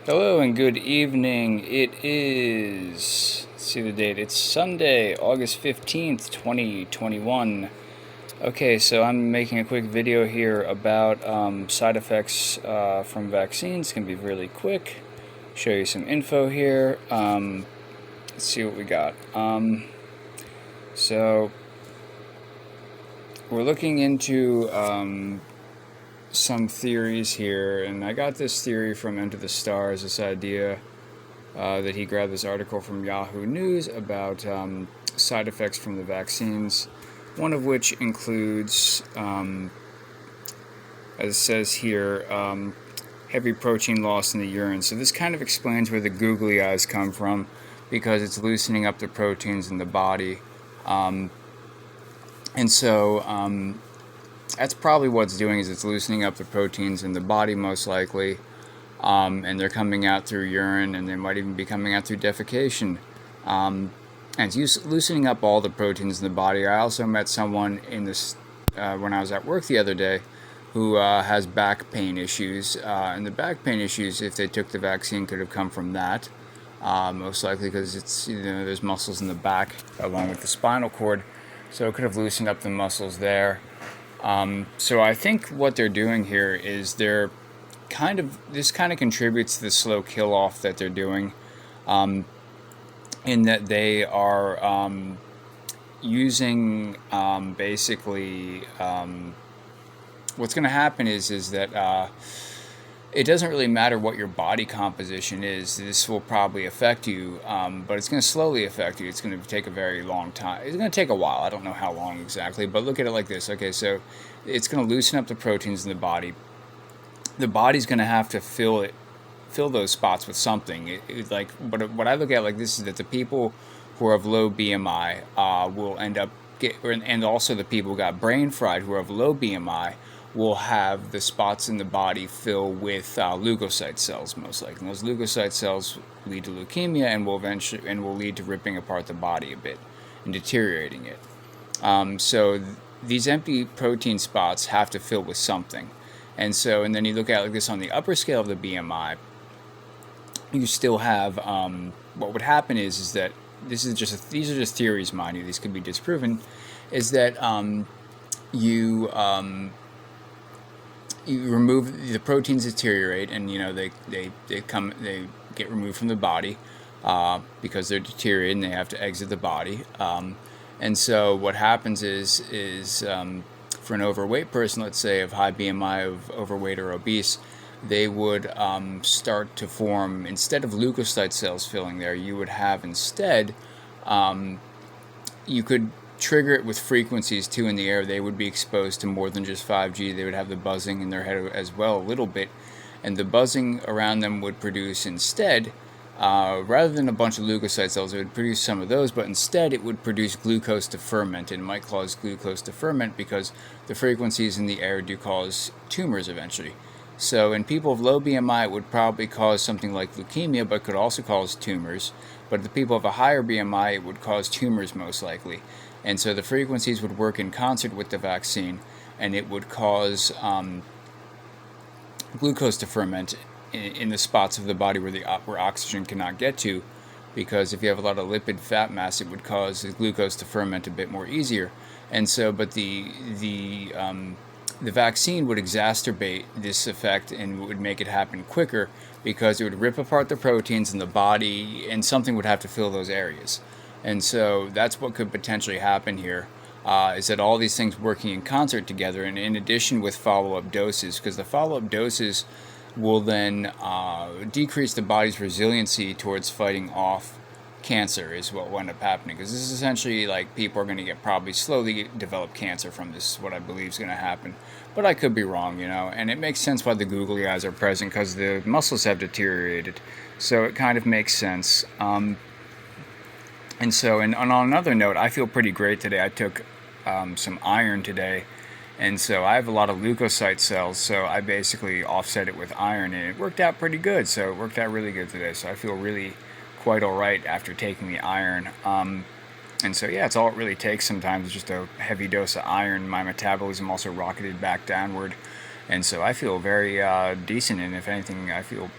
Hello and good evening. It is, let's see the date, it's Sunday, August 15th, 2021. Okay, so I'm making a quick video here about side effects from vaccines. It's going to be really quick. Show you some info here. Let's see what we got. So we're looking into some theories here, and I got this theory from Into the Stars, this idea that he grabbed this article from Yahoo News about side effects from the vaccines, one of which includes, as it says here, heavy protein loss in the urine. So this kind of explains where the googly eyes come from, because it's loosening up the proteins in the body. That's probably what's doing, is it's loosening up the proteins in the body most likely, and they're coming out through urine, and they might even be coming out through defecation. And it's loosening up all the proteins in the body. I also met someone in this when I was at work the other day who has back pain issues, and the back pain issues, if they took the vaccine, could have come from that, most likely because it's, there's muscles in the back along with the spinal cord, so it could have loosened up the muscles there. So I think what they're doing here is this kind of contributes to the slow kill off that they're doing, in that they are using basically what's going to happen is that it doesn't really matter what your body composition is. This will probably affect you, but it's going to slowly affect you. It's going to take a very long time. It's going to take a while. I don't know how long exactly, but look at it like this. Okay, so it's going to loosen up the proteins in the body. The body's going to have to fill those spots with something. But what I look at like this is that the people who are of low BMI will end up and also the people who got brain fried who are of low BMI will have the spots in the body fill with leukocyte cells most likely. And those leukocyte cells lead to leukemia and will lead to ripping apart the body a bit and deteriorating it. So these empty protein spots have to fill with something. And then you look at it like this on the upper scale of the BMI, you still have what would happen is that these are just theories, mind you, these could be disproven, is that you remove the proteins, deteriorate, and they get removed from the body because they're deteriorated and they have to exit the body. And so what happens is for an overweight person, let's say of high BMI, of overweight or obese, they would start to form, instead of leukocyte cells filling there, you would have instead, you could trigger it with frequencies too in the air. They would be exposed to more than just 5G. They would have the buzzing in their head as well a little bit, and the buzzing around them would produce instead, rather than a bunch of leukocyte cells, it would produce some of those, but instead it would produce glucose to ferment, and it might cause glucose to ferment because the frequencies in the air do cause tumors eventually. So in people of low BMI, it would probably cause something like leukemia, but could also cause tumors. But the people of a higher BMI, it would cause tumors most likely. And so the frequencies would work in concert with the vaccine, and it would cause glucose to ferment in the spots of the body where oxygen cannot get to, because if you have a lot of lipid fat mass, it would cause the glucose to ferment a bit more easier. And so, but the vaccine would exacerbate this effect and would make it happen quicker, because it would rip apart the proteins in the body and something would have to fill those areas. And so that's what could potentially happen here, is that all these things working in concert together, and in addition with follow-up doses, because the follow-up doses will then decrease the body's resiliency towards fighting off cancer, is what will end up happening. Because this is essentially like people are going to probably slowly develop cancer from this, is what I believe is going to happen. But I could be wrong, and it makes sense why the googly eyes are present, because the muscles have deteriorated. So it kind of makes sense. And on another note, I feel pretty great today. I took some iron today, and so I have a lot of leukocyte cells, so I basically offset it with iron, and it worked out pretty good. So it worked out really good today, so I feel really quite all right after taking the iron. And so yeah, it's all it really takes sometimes, is just a heavy dose of iron. My metabolism also rocketed back downward, And so I feel very decent, and if anything, I feel,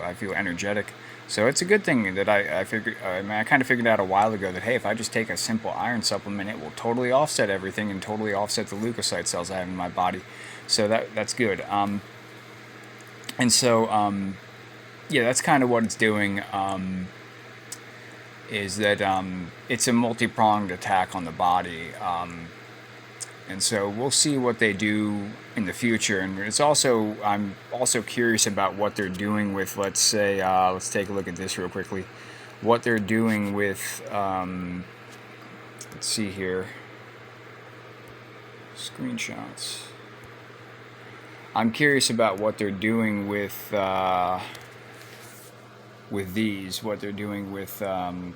I feel energetic. So it's a good thing that I figured. I mean, I kind of figured out a while ago that, hey, if I just take a simple iron supplement, it will totally offset everything and totally offset the leukocyte cells I have in my body. So that's good. And so yeah, that's kind of what it's doing. Is that it's a multi-pronged attack on the body. And so we'll see what they do in the future. And I'm also curious about what they're doing with, let's say, let's take a look at this real quickly. What they're doing with, let's see here, screenshots. I'm curious about what they're doing with these, what they're doing with the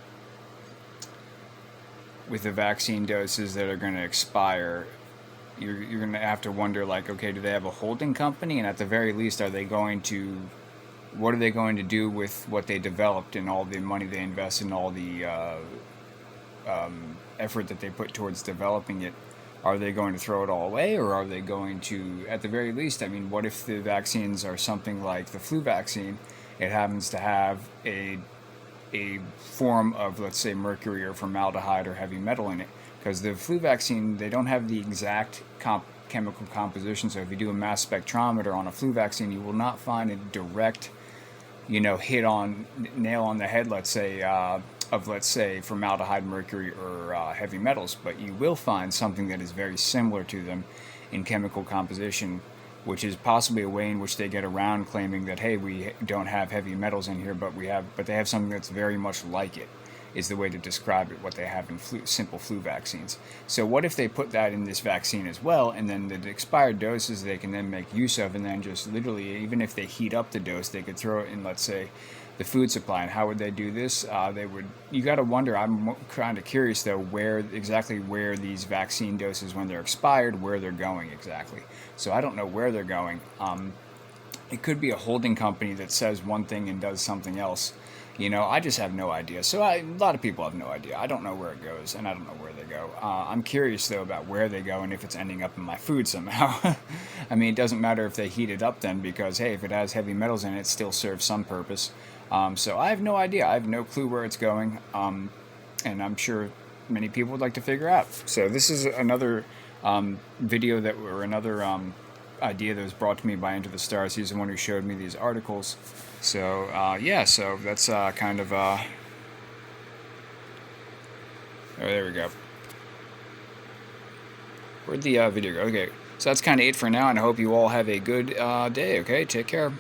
vaccine doses that are going to expire. You're going to have to wonder, like, okay, do they have a holding company? And at the very least, what are they going to do with what they developed and all the money they invest and all the effort that they put towards developing it? Are they going to throw it all away, or are they going to, at the very least, I mean, what if the vaccines are something like the flu vaccine? It happens to have a form of, let's say, mercury or formaldehyde or heavy metal in it. Because the flu vaccine, they don't have the exact chemical composition. So if you do a mass spectrometer on a flu vaccine, you will not find a direct, nail on the head, let's say, of, let's say, formaldehyde, mercury, or heavy metals. But you will find something that is very similar to them in chemical composition, which is possibly a way in which they get around claiming that, hey, we don't have heavy metals in here, but they have something that's very much like it, is the way to describe it, what they have in simple flu vaccines. So what if they put that in this vaccine as well, and then the expired doses they can then make use of, and then just literally, even if they heat up the dose, they could throw it in, let's say, the food supply. And how would they do this? You got to wonder. I'm kind of curious though, where these vaccine doses, when they're expired, where they're going exactly. So I don't know where they're going. It could be a holding company that says one thing and does something else. I just have no idea. So a lot of people have no idea. I don't know where it goes, and I don't know where they go. I'm curious though about where they go and if it's ending up in my food somehow. I mean, it doesn't matter if they heat it up then, because hey, if it has heavy metals in it, it still serves some purpose. So I have no idea. I have no clue where it's going, and I'm sure many people would like to figure out. So this is another video another idea that was brought to me by Into the Stars. He's the one who showed me these articles. So yeah, so that's kind of oh, there we go. Where'd the video go? Okay, so that's kind of it for now, and I hope you all have a good day. Okay, take care.